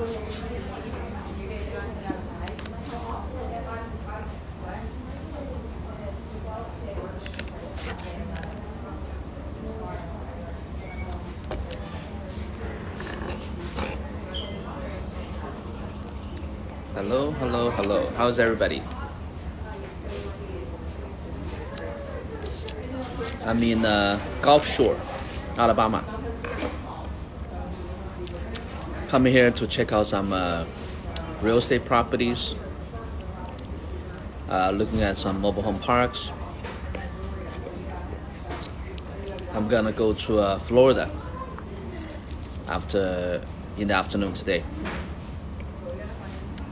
Hello, hello, hello. How's everybody? I'm in Gulf Shore, Alabama. Coming here to check out some real estate properties. Looking at some mobile home parks. I'm gonna go to Florida in the afternoon today.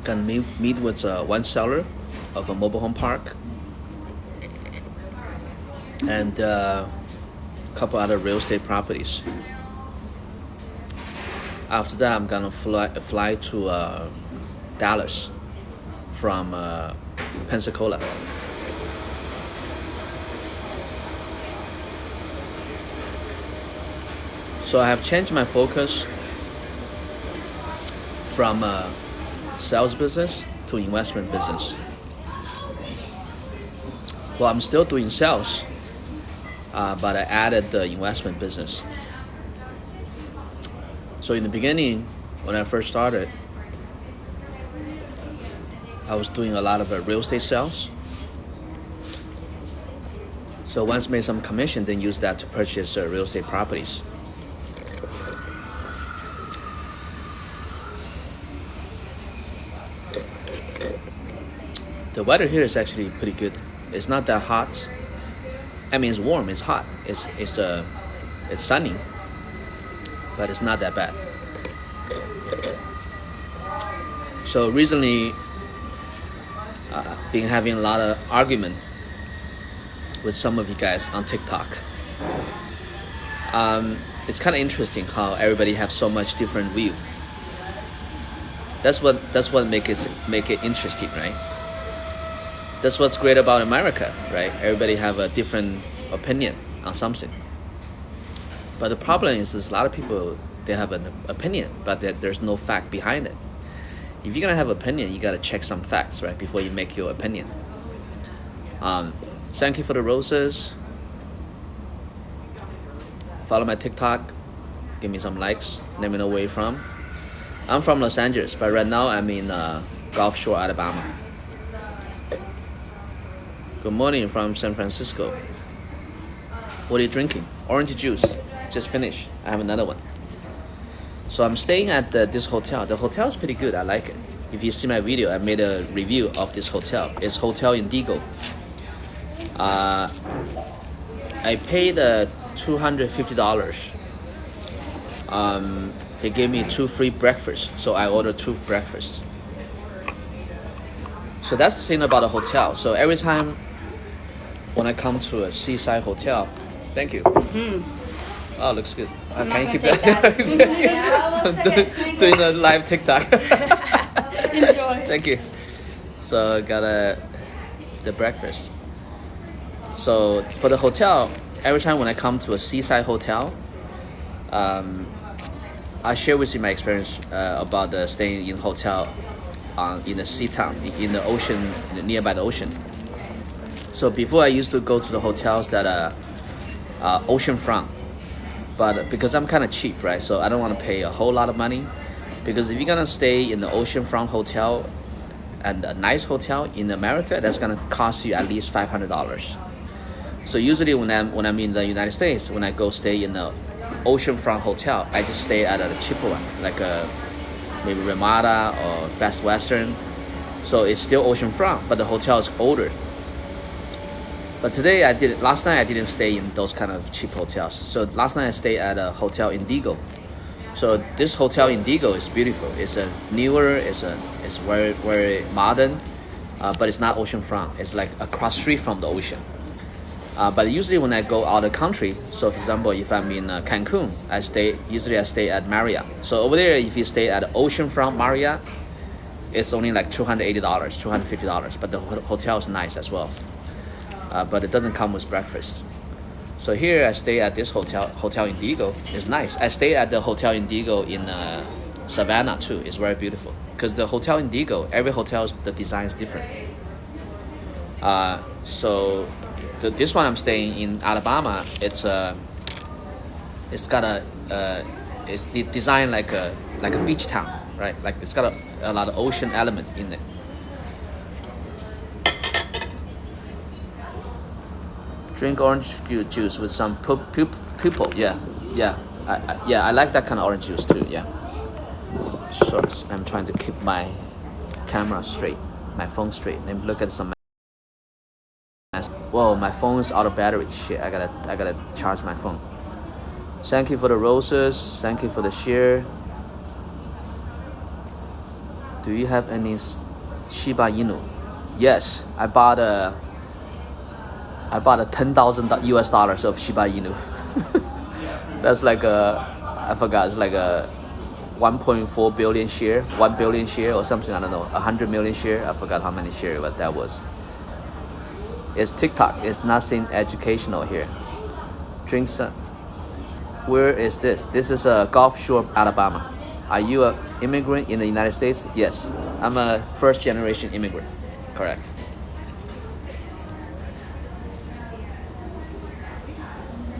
Gonna meet with one seller of a mobile home park and a couple other real estate properties. After that, I'm gonna fly to Dallas from Pensacola. So I have changed my focus from sales business to investment business. Well, I'm still doing sales, but I added the investment business. So in the beginning, when I first started, I was doing a lot of real estate sales. So once made some commission, then use that to purchase real estate properties. The weather here is actually pretty good. It's not that hot. I mean, it's warm. It's hot. It's sunny, but it's not that bad. So recently, been having a lot of argument with some of you guys on TikTok. It's kind of interesting how everybody have so much different view. That's what make it interesting, right? That's what's great about America, right? Everybody have a different opinion on something. But the problem is there's a lot of people, they have an opinion, but there's no fact behind it. If you're gonna have an opinion, you gotta check some facts, right, before you make your opinion. Thank you for the roses. Follow my TikTok. Give me some likes. Let me know where you're from. I'm from Los Angeles, but right now I'm in Gulf Shore, Alabama. Good morning from San Francisco. What are you drinking? Orange juice. Just finished. I have another one. So I'm staying at this hotel. The hotel is pretty good. I like it. If you see my video, I made a review of this hotel. It's Hotel Indigo. I paid $250. They gave me 2 free breakfasts, so I ordered 2 breakfasts. So that's the thing about the hotel. So every time when I come to a seaside hotel, thank you. Oh, looks good. Can you keep that? I'm doing a live TikTok. Enjoy. Thank you. So I got the breakfast. So for the hotel, every time when I come to a seaside hotel, I share with you my experience about staying in hotel in the sea town, in the ocean, nearby the ocean. So before I used to go to the hotels that are oceanfront, but because I'm kind of cheap, right? So I don't want to pay a whole lot of money, because if you're gonna stay in the oceanfront hotel and a nice hotel in America, that's gonna cost you at least $500. So usually when I'm in the United States, when I go stay in the oceanfront hotel, I just stay at a cheaper one, like maybe Ramada or Best Western. So it's still oceanfront, but the hotel is older. But last night I didn't stay in those kind of cheap hotels. So last night I stayed at a Hotel Indigo. So this Hotel Indigo is beautiful. It's a newer, it's very, very modern, but it's not oceanfront. It's like across street from the ocean. But usually when I go out of country, so for example, if I'm in Cancun, I stay at Marriott. So over there, if you stay at oceanfront Marriott, it's only like $280, $250, but the hotel is nice as well. But it doesn't come with breakfast. So here I stay at this Hotel Indigo. It's nice. I stay at the Hotel Indigo in Savannah too is very beautiful because the Hotel Indigo, every hotel's the design is different. So this one I'm staying in Alabama, it's got it's designed like a beach town, right? Like it's got a lot of ocean element in it. Drink orange juice with some pupil. Yeah. I like that kind of orange juice too. Yeah. So I'm trying to keep my camera straight, my phone straight. Let me look at some. Whoa, my phone is out of battery. Shit, I gotta charge my phone. Thank you for the roses. Thank you for the share. Do you have any Shiba Inu? Yes, I bought a $10,000 US of Shiba Inu. That's like I forgot. It's like a 1.4 billion share, 1 billion share or something. I don't know. 100 million share. I forgot how many share, but that was. It's TikTok. It's nothing educational here. Drink some. Where is this? This is Gulf Shore, Alabama. Are you an immigrant in the United States? Yes. I'm a first generation immigrant. Correct.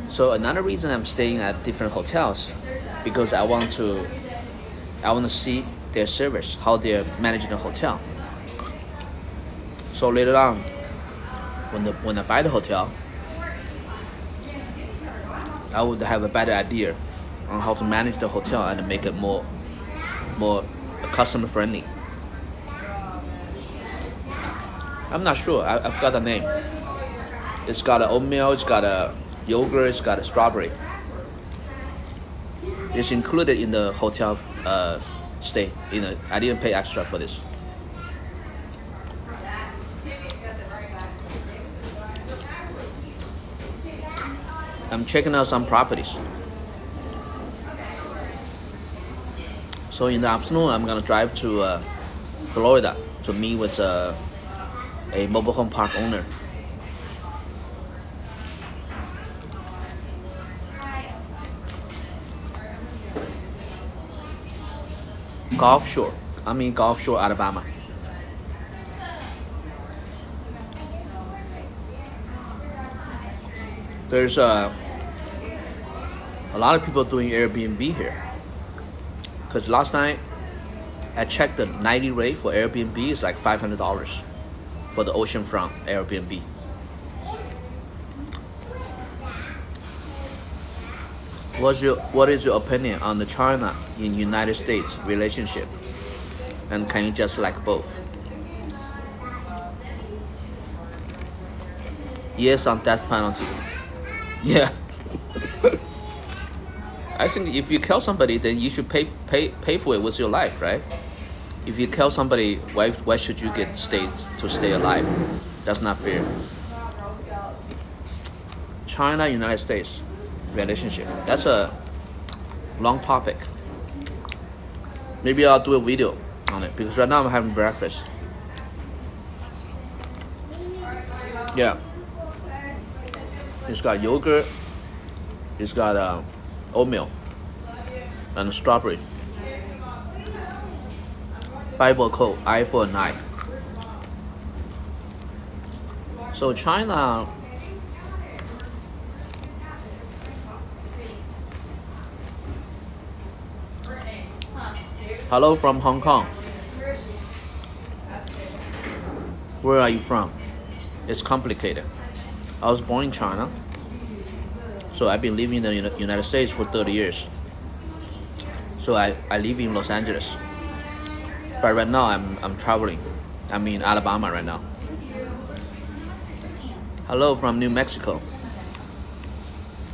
So another reason I'm staying at different hotels, because I want to see their service, how they're managing the hotel. So later on, when I buy the hotel, I would have a better idea on how to manage the hotel and make it more customer friendly. I'm not sure. I forgot the name. It's got an oatmeal. It's got a yogurt. It's got a strawberry. It's included in the hotel stay. I didn't pay extra for this. I'm checking out some properties. So in the afternoon, I'm gonna drive to Florida to meet with a mobile home park owner. Gulf Shore, Alabama. There's a lot of people doing Airbnb here. Because last night I checked the nightly rate for Airbnb is like $500 for the oceanfront Airbnb. What is your opinion on the China in United States relationship? And can you just like both? Yes on death penalty. Yeah. I think if you kill somebody, then you should pay for it with your life, right? If you kill somebody, why should you get stay alive? That's not fair. China, United States relationship. That's a long topic. Maybe I'll do a video on it because right now I'm having breakfast. Yeah. It's got yogurt. It's got oatmeal and strawberry. Bible code iPhone 9. So China, hello from Hong Kong. Where are you from? It's complicated. I was born in China, so I've been living in the United States for 30 years. So I live in Los Angeles, but right now I'm traveling. I'm in Alabama right now. Hello from New Mexico.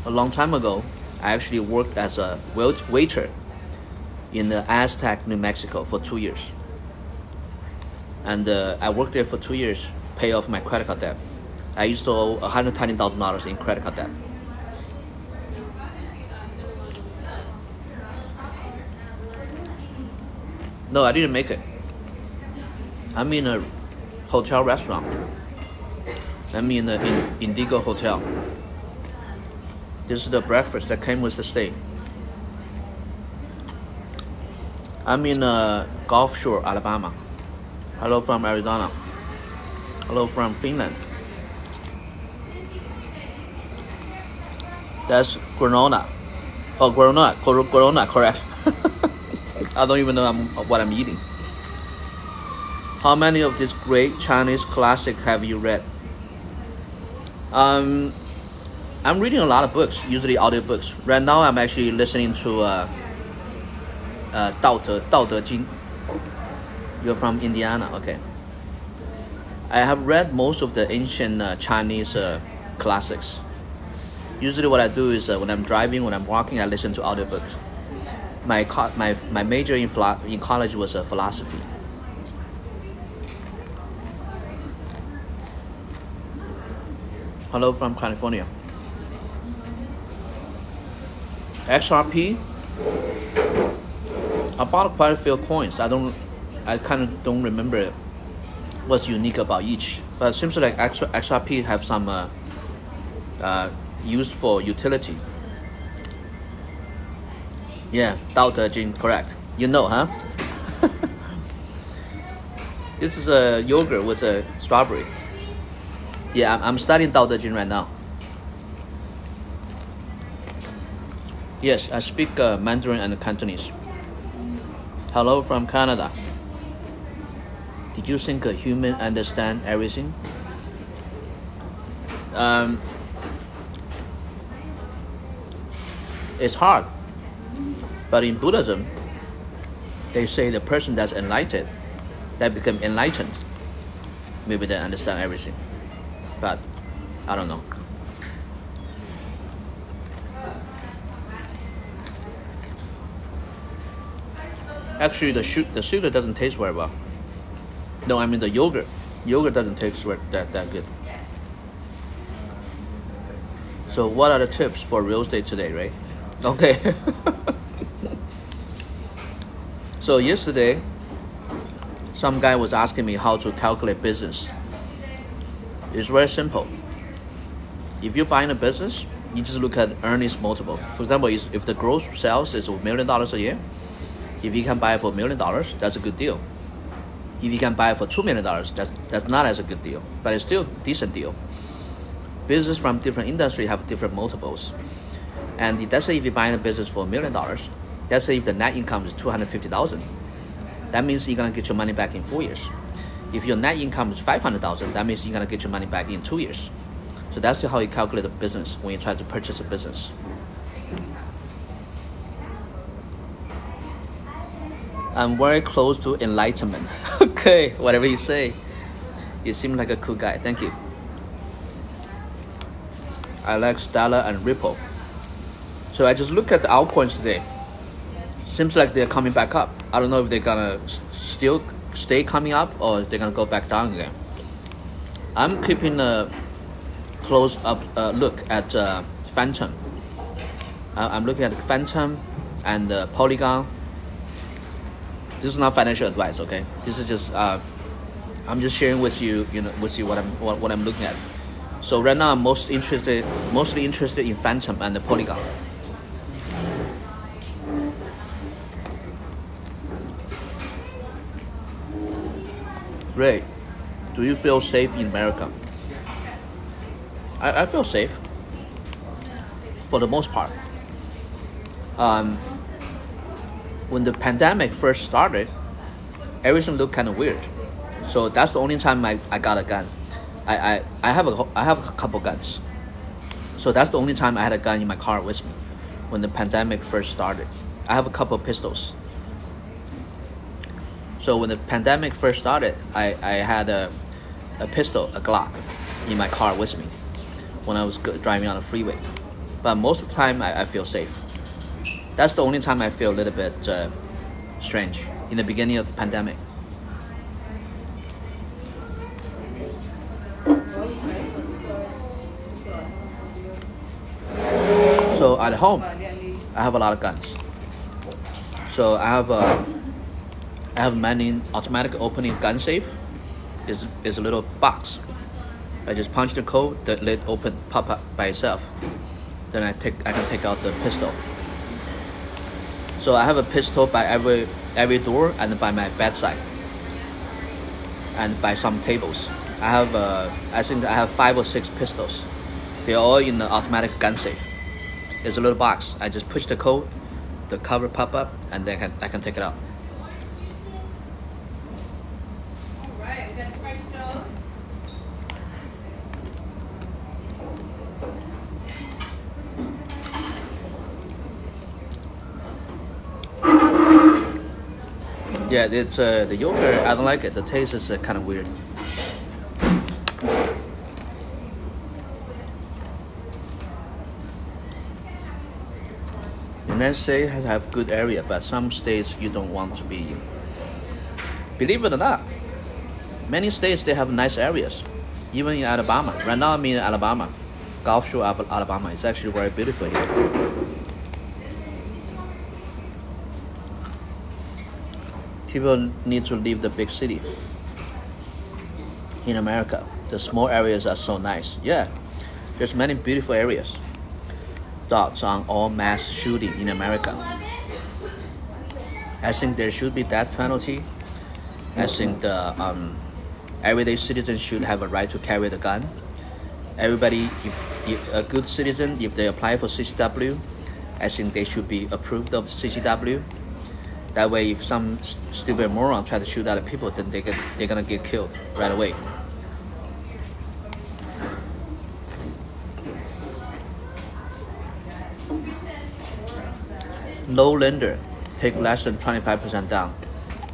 A long time ago, I actually worked as a waiter in the Aztec, New Mexico for 2 years. And I worked there for 2 years, pay off my credit card debt. I used to owe $120,000 in credit card debt. No, I didn't make it. I'm in a hotel restaurant. I'm in the Indigo Hotel. This is the breakfast that came with the stay. I'm in Gulf Shore, Alabama. Hello from Arizona. Hello from Finland. That's Granona. Oh, Granona, correct. I don't even know what I'm eating. How many of these great Chinese classics have you read? I'm reading a lot of books, usually audiobooks. Right now, I'm actually listening to Dao De Jing. You're from Indiana, okay. I have read most of the ancient Chinese classics. Usually what I do is when I'm driving, when I'm walking, I listen to audiobooks. My major in college was philosophy. Hello from California. XRP, I bought quite a few coins. I kind of don't remember what's unique about each, but it seems like XRP have some useful utility. Yeah, Dao De Jing, correct. You know, huh? This is a yogurt with a strawberry. Yeah, I'm studying Dao De Jing right now. Yes, I speak Mandarin and Cantonese. Hello from Canada. Did you think a human understand everything? It's hard. But in Buddhism, they say the person that's enlightened, that become enlightened, maybe they understand everything. But I don't know. Actually, the sugar doesn't taste very well. No, I mean the yogurt. Yogurt doesn't taste that good. So what are the tips for real estate today, right? Okay. So yesterday, some guy was asking me how to calculate business. It's very simple. If you're buying a business, you just look at earnings multiple. For example, if the gross sales is $1 million a year, if you can buy it for $1 million, that's a good deal. If you can buy it for $2 million, that's not as a good deal, but it's still a decent deal. Business from different industries have different multiples. And let's say if you're buying a business for $1 million, let's say if the net income is $250,000, that means you're gonna get your money back in 4 years. If your net income is $500,000, that means you're gonna get your money back in 2 years. So that's how you calculate the business when you try to purchase a business. I'm very close to enlightenment. Okay, whatever you say. You seem like a cool guy. Thank you. I like Stellar and Ripple. So I just look at the altcoins today. Seems like they're coming back up. I don't know if they're gonna still stay coming up or they're gonna go back down again. I'm keeping a close up look at Phantom. I'm looking at Phantom and Polygon. This is not financial advice, okay? This is just I'm just sharing with you, what I'm looking at. So right now I'm mostly interested in Phantom and the Polygon. Ray, do you feel safe in America? I feel safe for the most part. When the pandemic first started, everything looked kind of weird. So that's the only time I got a gun. I have a couple guns. So that's the only time I had a gun in my car with me when the pandemic first started. I have a couple pistols. So when the pandemic first started, I had a pistol, a Glock, in my car with me when I was driving on the freeway. But most of the time, I feel safe. That's the only time I feel a little bit strange in the beginning of the pandemic. So at home, I have a lot of guns. So I have many automatic opening gun safe. Is a little box. I just punch the code, the lid open, pop up by itself. Then I can take out the pistol. So I have a pistol by every door and by my bedside, and by some tables. I think I have 5 or 6 pistols. They're all in the automatic gun safe. There's a little box. I just push the code, the cover pop up, and then I can take it out. All right, we got the French toast. Yeah, it's the yogurt. I don't like it. The taste is kind of weird. United States have good area, but some states you don't want to be in. Believe it or not, many states they have nice areas. Even in Alabama. Right now I'm in Alabama, Gulf Shore, Alabama. It's actually very beautiful here. People need to leave the big city. In America, the small areas are so nice. Yeah, there's many beautiful areas. Thoughts on all mass shooting in America. I think there should be death penalty. I think the everyday citizen should have a right to carry the gun. Everybody, if a good citizen, if they apply for CCW, I think they should be approved of the CCW. That way, if some stupid moron try to shoot other people, then they're gonna get killed right away. No lender take less than 25% down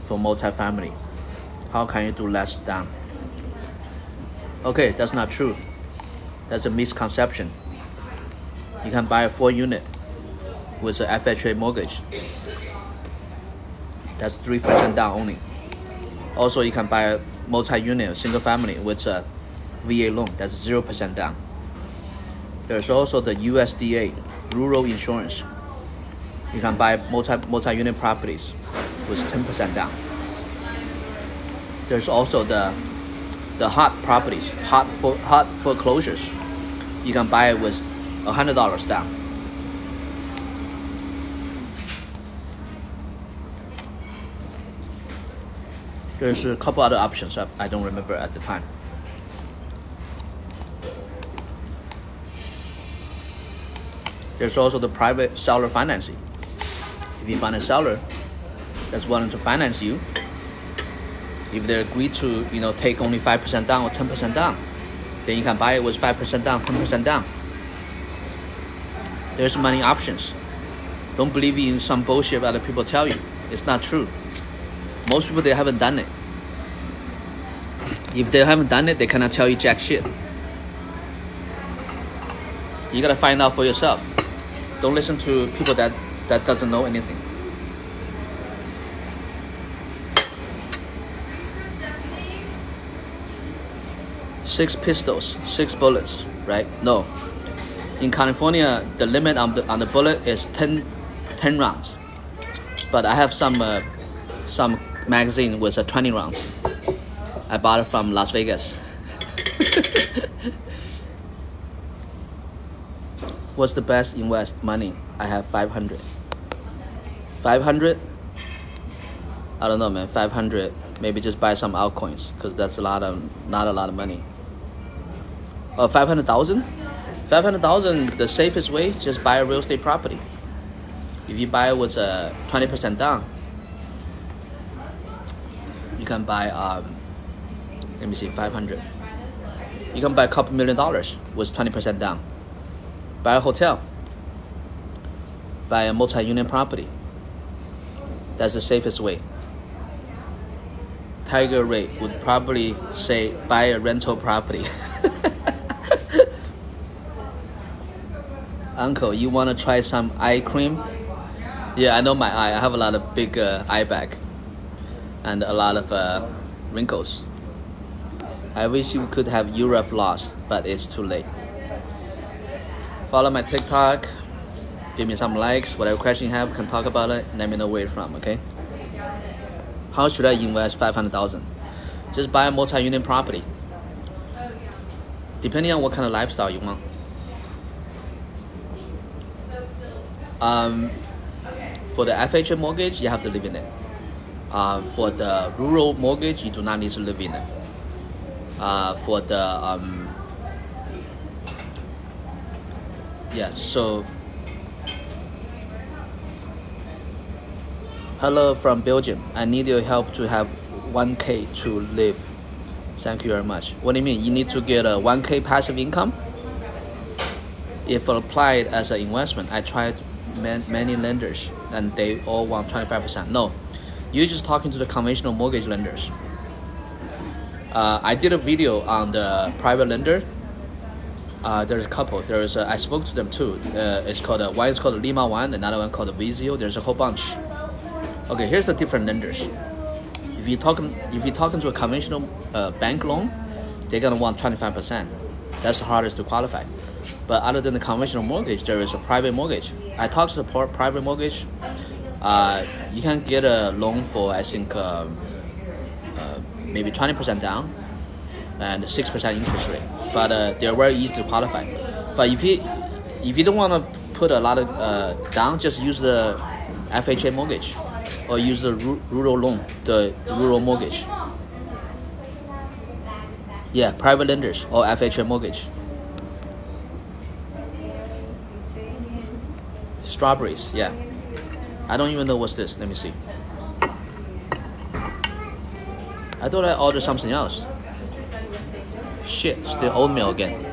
for multifamily. How can you do less down? Okay, that's not true. That's a misconception. You can buy a 4-unit with a FHA mortgage. That's 3% down only. Also, you can buy a multi-unit, single family with a VA loan. That's 0% down. There's also the USDA, rural insurance. You can buy multi-unit properties with 10% down. There's also the hot properties, hot foreclosures. You can buy it with $100 down. There's a couple other options I don't remember at the time. There's also the private seller financing. If you find a seller that's willing to finance you, if they agree to take only 5% down or 10% down, then you can buy it with 5% down, 10% down. There's many options. Don't believe in some bullshit other people tell you. It's not true. Most people, they haven't done it. If they haven't done it, they cannot tell you jack shit. You gotta find out for yourself. Don't listen to people that doesn't know anything. Six pistols, 6 bullets, right? No. In California, the limit on the bullet is 10 rounds. But I have some magazine with 20 rounds. I bought it from Las Vegas. What's the best invest money? I have 500. 500? I don't know, man. 500. Maybe just buy some altcoins, because that's not a lot of money. 500,000? 500,000. The safest way, just buy a real estate property. If you buy it with 20% down, you can buy, let me see, 500. You can buy a couple $1 million with 20% down. Buy a hotel. Buy a multi-unit property. That's the safest way. Tiger Ray would probably say buy a rental property. Uncle, you want to try some eye cream? Yeah, I know my eye. I have a lot of big eye bag and a lot of wrinkles. I wish you could have Europe lost, but it's too late. Follow my TikTok. Give me some likes. Whatever question you have, we can talk about it. Let me know where you're from, okay? How should I invest 500,000? Just buy a multi-unit property. Depending on what kind of lifestyle you want. For the FHA mortgage, you have to live in it. For the rural mortgage, you do not need to live in it. For the so hello from Belgium. I need your help to have 1K to live. Thank you very much. What do you mean? You need to get a 1K passive income? If applied as an investment, I tried many lenders and they all want 25%. No, you're just talking to the conventional mortgage lenders. I did a video on the private lender. There's a couple. I spoke to them too. It's called one is called Lima One, another one called Vizio. There's a whole bunch. Okay, here's the different lenders. If you're talking to a conventional bank loan, they're gonna want 25%. That's the hardest to qualify. But other than the conventional mortgage, there is a private mortgage. I talked to the private mortgage. You can get a loan for I think maybe 20% down and 6% interest rate. But they're very easy to qualify. But if you don't want to put a lot of down, just use the FHA mortgage or use the rural loan, the rural mortgage. Yeah, private lenders or FHA mortgage. Strawberries, yeah. I don't even know what's this. Let me see. I thought I ordered something else. Shit, still oatmeal again.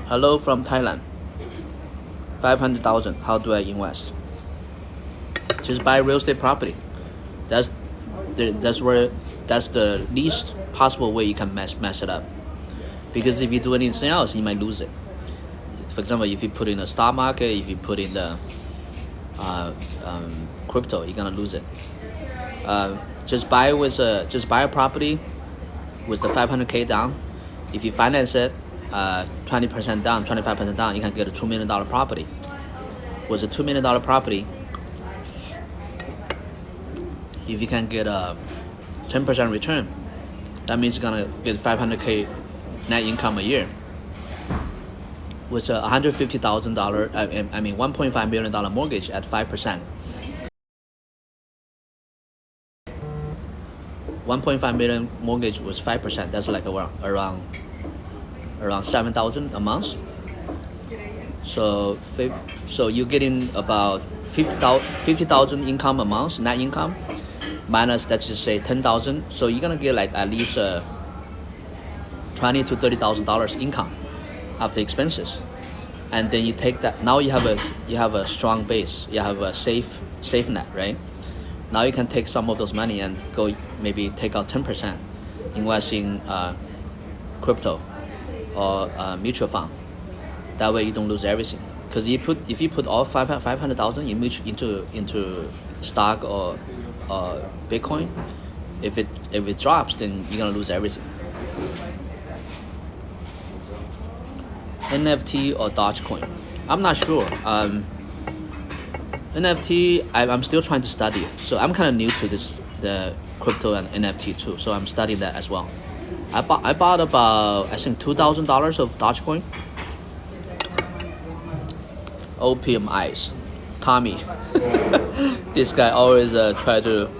Hello from Thailand. 500,000. How do I invest? Just buy real estate property. That's the least possible way you can mess it up. Because if you do anything else, you might lose it. For example, if you put in the stock market, if you put in the crypto, you're gonna lose it. Just buy a property with the 500K down. If you finance it, 20% down, 25% down, you can get a $2 million property. With a $2 million property, if you can get a 10% return, that means you're gonna get 500K net income a year. With a $150,000, $1.5 million mortgage at 5%. 1.5 million mortgage was 5%. That's like around 7,000 a month. So you're getting about 50,000 income a month, net income, minus let's just say 10,000. So you're gonna get like at least $20,000 to $30,000 income after expenses, and then you take that. Now you have a strong base. You have a safe net, right? Now you can take some of those money and go maybe take out 10%, invest in crypto or mutual fund. That way you don't lose everything. Because if you put all 500,000 into stock or Bitcoin, if it drops, then you're gonna lose everything. NFT or Dogecoin? I'm not sure. NFT, I'm still trying to study it. So I'm kind of new to the crypto and NFT too. So I'm studying that as well. I bought about I think $2,000 of Dogecoin. Opium Eyes, Tommy. This guy always try to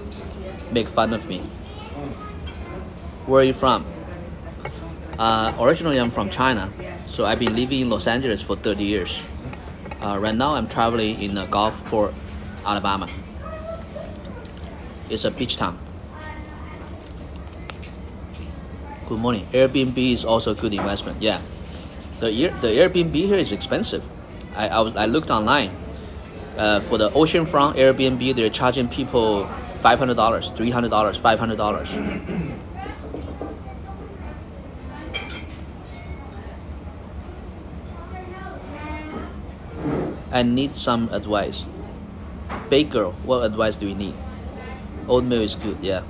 make fun of me. Where are you from? Originally I'm from China. So I've been living in Los Angeles for 30 years. Right now I'm traveling in Gulfport, Alabama. It's a beach town. Good morning. Airbnb is also a good investment. Yeah, the Airbnb here is expensive. I looked online. For the oceanfront Airbnb, they're charging people $500, $300, $500. I need some advice. Bake girl, what advice do you need? Oatmeal is good, yeah.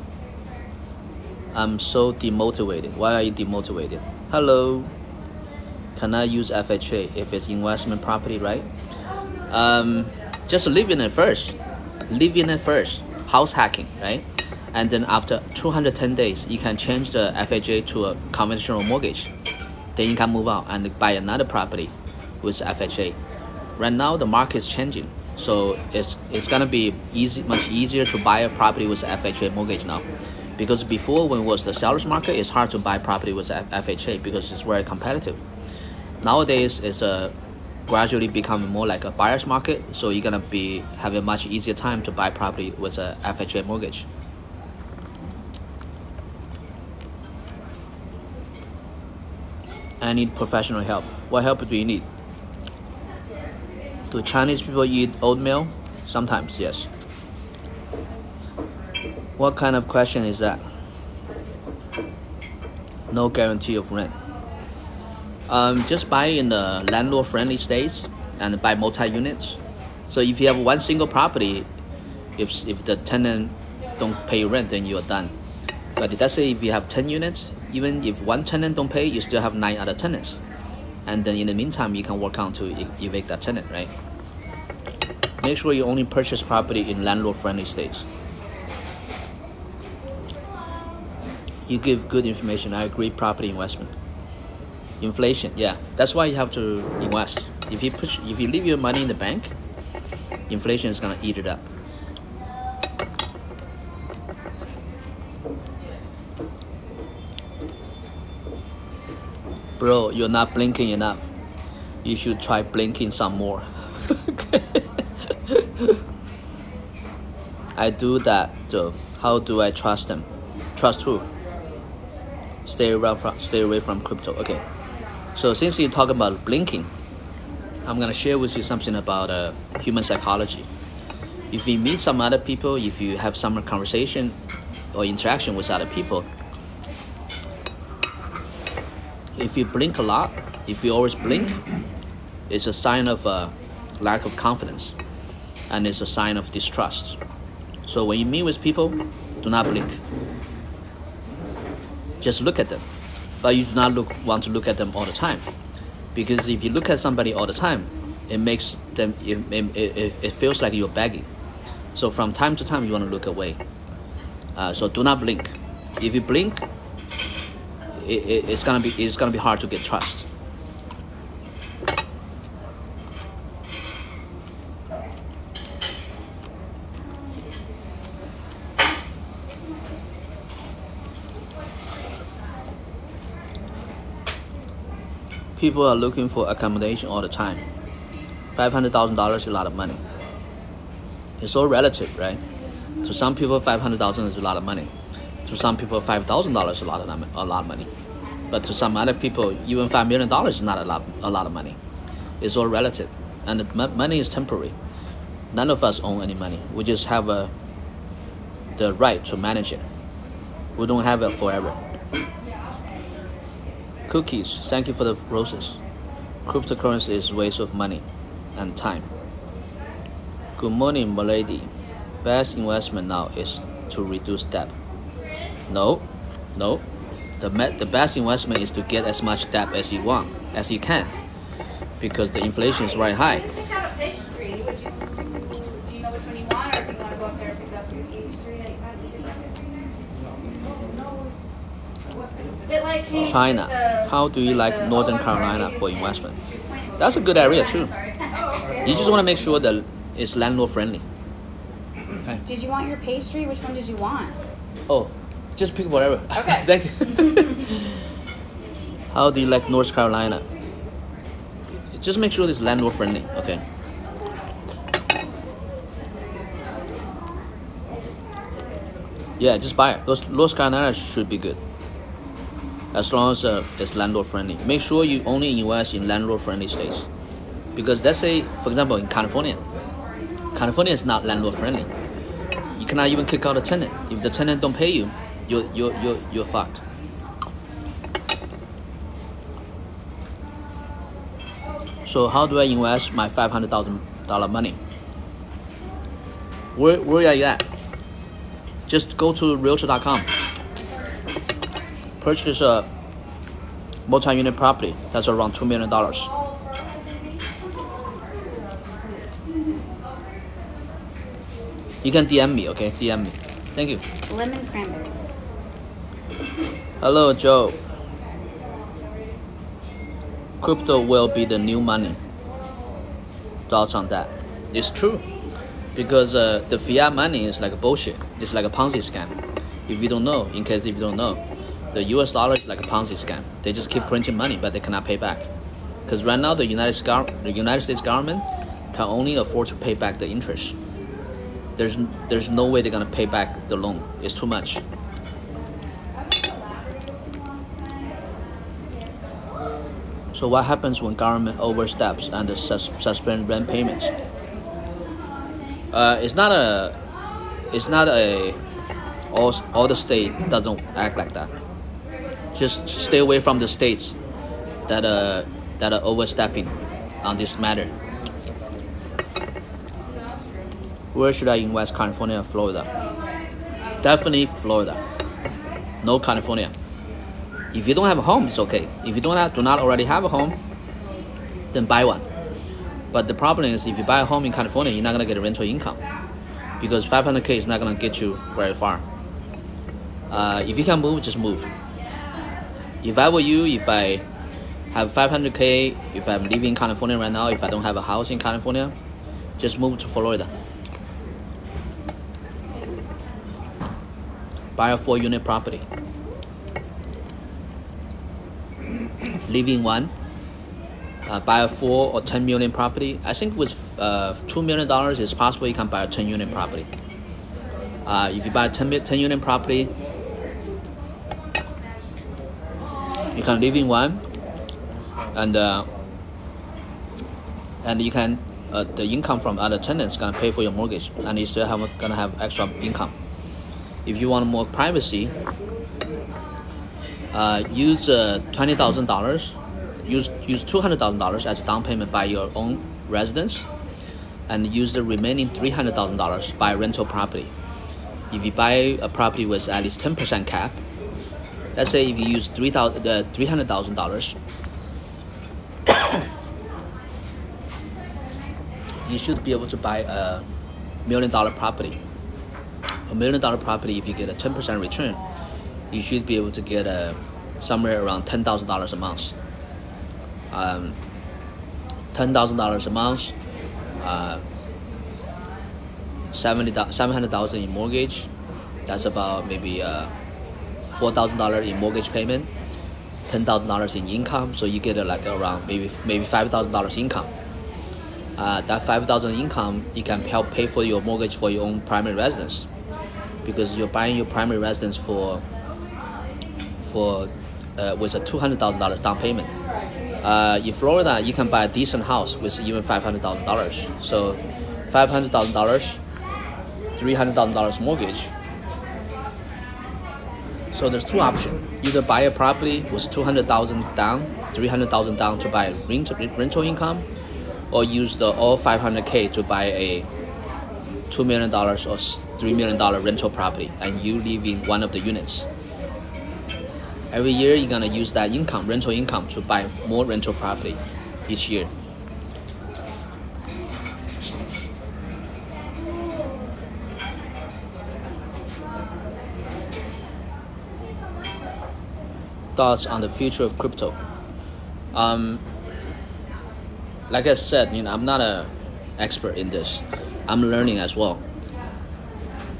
I'm so demotivated. Why are you demotivated? Hello. Can I use FHA if it's investment property, right? Just live in it first. House hacking, right? and then after 210 days, you can change the FHA to a conventional mortgage. Then you can move out and buy another property with FHA. Right now, the market is changing, so it's gonna be much easier to buy a property with FHA mortgage now. Because before, when it was the seller's market, it's hard to buy property with FHA because it's very competitive. Nowadays, it's gradually becoming more like a buyer's market, so you're gonna have a much easier time to buy property with a FHA mortgage. I need professional help. What help do you need? Do Chinese people eat oatmeal? Sometimes, yes. What kind of question is that? No guarantee of rent. Just buy in the landlord-friendly states and buy multi-units. So if you have one single property, if the tenant don't pay rent, then you're done. But let's say if you have 10 units, even if one tenant don't pay, you still have 9 other tenants. And then in the meantime, you can work on to evict that tenant, right? Make sure you only purchase property in landlord-friendly states. You give good information. I agree. Property investment. Inflation, yeah, that's why you have to invest. If you leave your money in the bank, inflation is gonna eat it up. Bro, you're not blinking enough. You should try blinking some more. I do that though. How do I trust them? Trust who? Stay away from crypto. Okay. So since you talk about blinking, I'm gonna share with you something about human psychology. If you meet some other people, if you have some conversation or interaction with other people, if you blink a lot, if you always blink, it's a sign of lack of confidence, and it's a sign of distrust. So when you meet with people, do not blink. Just look at them. But you do not want to look at them all the time, because if you look at somebody all the time, it makes them it feels like you're begging. So from time to time, you want to look away. So do not blink. If you blink, it's gonna be hard to get trust. People are looking for accommodation all the time. $500,000 is a lot of money. It's all relative, right? To some people, $500,000 is a lot of money. To some people, $5,000 is a lot of money. But to some other people, even $5 million is not a lot of money. It's all relative, and money is temporary. None of us own any money. We just have the right to manage it. We don't have it forever. Cookies, thank you for the roses. Cryptocurrency is a waste of money and time. Good morning, milady. Best investment now is to reduce debt. No. The best investment is to get as much debt as you want, as you can, because the inflation is very high. Pick out a pastry. Do you know which one you want, or do you want to go up there and pick up your pastry? China. How do you like Northern Carolina for investment? That's a good area too. You just want to make sure that it's landlord friendly. Okay. Did you want your pastry? Which one did you want? Oh, just pick whatever. Okay. Thank you. How do you like North Carolina? Just make sure it's landlord friendly. Okay. Yeah, just buy it. North Carolina should be good, as long as it's landlord friendly. Make sure you only invest in landlord friendly states, because let's say, for example, in California is not landlord friendly. You cannot even kick out a tenant. If the tenant don't pay you, you're fucked. So how do I invest my $500,000 money? Where are you at? Just go to Realtor.com. Purchase a multi-unit property that's around $2 million. You can DM me, okay? DM me. Thank you. Lemon cranberry. Hello, Joe. Crypto will be the new money. Thoughts on that? It's true. Because the fiat money is like bullshit. It's like a Ponzi scam. If you don't know, if you don't know, the US dollar is like a Ponzi scam. They just keep printing money, but they cannot pay back. Because right now, the United States government can only afford to pay back the interest. There's no way they're gonna pay back the loan. It's too much. So what happens when government oversteps and suspend rent payments? It's not a all the state doesn't act like that. Just stay away from the states that are overstepping on this matter. Where should I invest? California or Florida? Definitely Florida. No California. If you don't have a home, it's okay. If you do not already have a home, then buy one. But the problem is, if you buy a home in California, you're not gonna get a rental income because 500K is not gonna get you very far. If you can move, just move. If I were you, if I have 500K, if I'm living in California right now, if I don't have a house in California, just move to Florida. Buy a 4-unit property. Live in one. Buy a 4 or 10 million property. I think with $2 million, it's possible you can buy a 10-unit property. If you buy a 10-unit property, you can live in one, and you can the income from other tenants gonna pay for your mortgage, and you still gonna have extra income. If you want more privacy, use $20,000. Use $200,000 as a down payment by your own residence, and use the remaining $300,000 buy rental property. If you buy a property with at least 10% cap, let's say if you use $300,000, you should be able to buy a $1 million property. A $1 million property, if you get a 10% return, you should be able to get somewhere around $10,000 a month. $10,000 a month, $700,000 in mortgage. That's about maybe $4,000 in mortgage payment, $10,000 in income. So you get like around maybe $5,000 income. That $5,000 income, you can help pay for your mortgage for your own primary residence, because you're buying your primary residence with a $200,000 down payment. In Florida, you can buy a decent house with even $500,000. So $500,000, $300,000 mortgage. So there's two options. Either buy a property with $200,000 down, $300,000 down to buy rental income, or use the all $500K to buy a $2 million or $3 million rental property, and you live in one of the units. Every year, you're gonna use that income, rental income, to buy more rental property each year. Thoughts on the future of crypto? Like I said, I'm not an expert in this. I'm learning as well.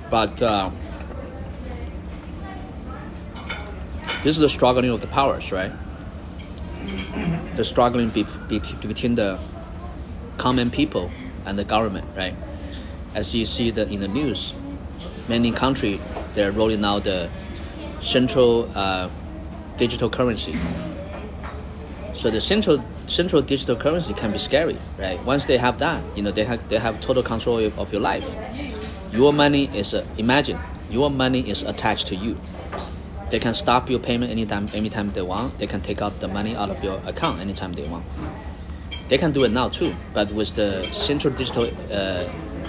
But this is the struggling of the powers, right? The struggling between the common people and the government, right? As you see that in the news, many countries, they're rolling out the central digital currency. So the central digital currency can be scary, right? Once they have that, they have total control of your life. Your money is imagine your money is attached to you. They can stop your payment anytime they want. They can take out the money out of your account anytime they want. They can do it now too, but with the central digital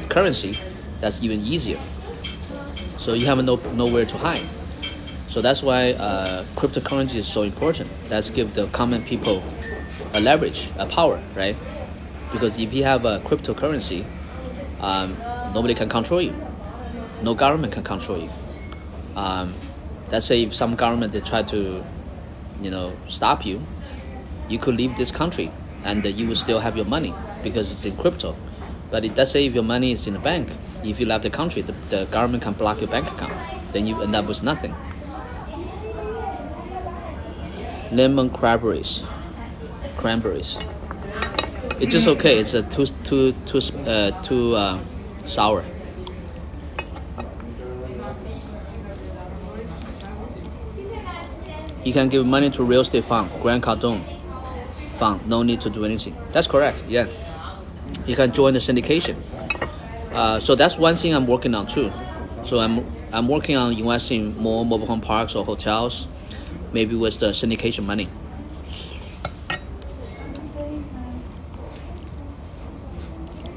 currency, that's even easier. So you have nowhere to hide. So that's why cryptocurrency is so important. Let's give the common people a leverage, a power, right? Because if you have a cryptocurrency, nobody can control you. No government can control you. Let's say if some government they try to, stop you, you could leave this country and you will still have your money because it's in crypto. But let's say if your money is in the bank, if you left the country, the government can block your bank account. Then you end up with nothing. Lemon cranberries. It's just okay. It's too sour. You can give money to real estate fund, Grant Cardone fund. No need to do anything. That's correct. Yeah. You can join the syndication. So that's one thing I'm working on too. So I'm working on investing in more mobile home parks or hotels, maybe with the syndication money.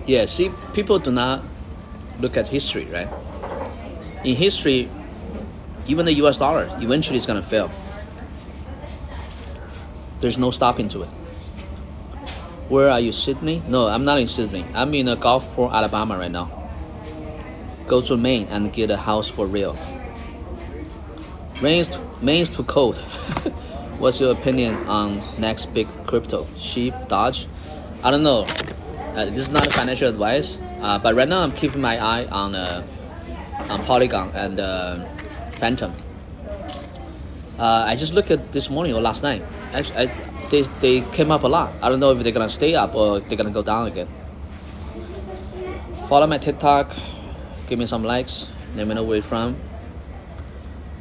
Yeah, see, people do not look at history, right? In history, even the US dollar eventually is gonna fail. There's no stopping to it. Where are you, Sydney? No, I'm not in Sydney. I'm in Gulfport, Alabama right now. Go to Maine and get a house for real. Maine is too cold. What's your opinion on next big crypto? Sheep, Dodge? I don't know. This is not a financial advice, but right now I'm keeping my eye on Polygon and Phantom. I just looked at this morning or last night. Actually, they came up a lot. I don't know if they're gonna stay up or they're gonna go down again. Follow my TikTok. Give me some likes. Let me know where you're from.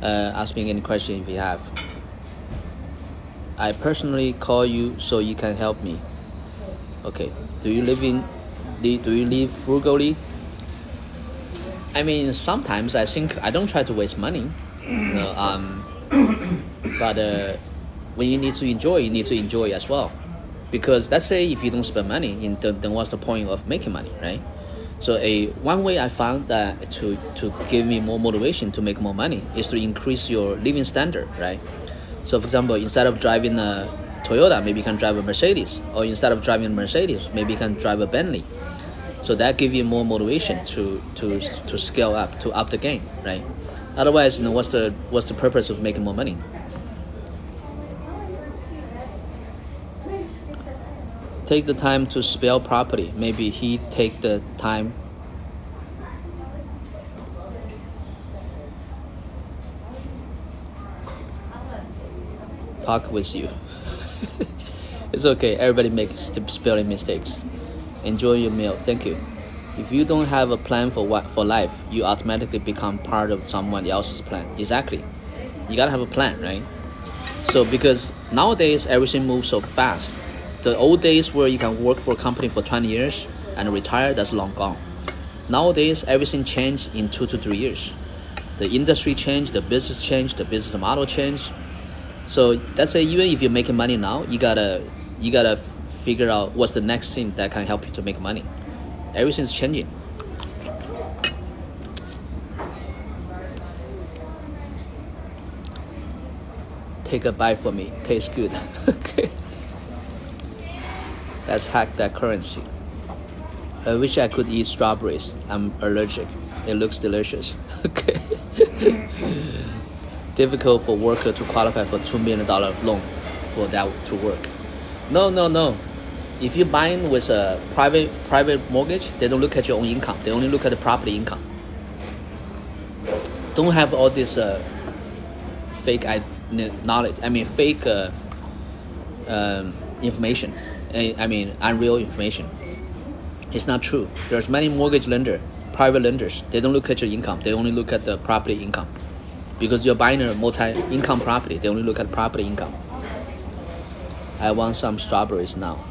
Ask me any question if you have. I personally call you so you can help me. Okay. Do you live frugally? I mean, sometimes I think I don't try to waste money. But when you need to enjoy as well. Because let's say if you don't spend money, then what's the point of making money, right? So one way I found that to give me more motivation to make more money is to increase your living standard, right? So for example, instead of driving a Toyota, maybe you can drive a Mercedes, or instead of driving a Mercedes, maybe you can drive a Bentley. So that gives you more motivation to scale up, to up the game, right? Otherwise, what's the purpose of making more money? Take the time to spell property. Maybe he take the time. Talk with you. It's okay. Everybody makes spelling mistakes. Enjoy your meal. Thank you. If you don't have a plan for life, you automatically become part of someone else's plan. Exactly. You gotta have a plan, right? So because nowadays everything moves so fast. The old days where you can work for a company for 20 years and retire, that's long gone. Nowadays, everything changed in 2 to 3 years. The industry changed, the business changed, the business model changed. So let's say even if you're making money now, you gotta figure out what's the next thing that can help you to make money. Everything's changing. Take a bite for me. Tastes good. Okay. Let's hack that currency. I wish I could eat strawberries. I'm allergic. It looks delicious. Okay. Difficult for worker to qualify for $2 million loan for that to work. No. If you're buying with a private mortgage, they don't look at your own income. They only look at the property income. Don't have all this fake knowledge. I mean, fake information. I mean, unreal information. It's not true. There's many mortgage lenders, private lenders. They don't look at your income. They only look at the property income. Because you're buying a multi-income property, they only look at property income. I want some strawberries now.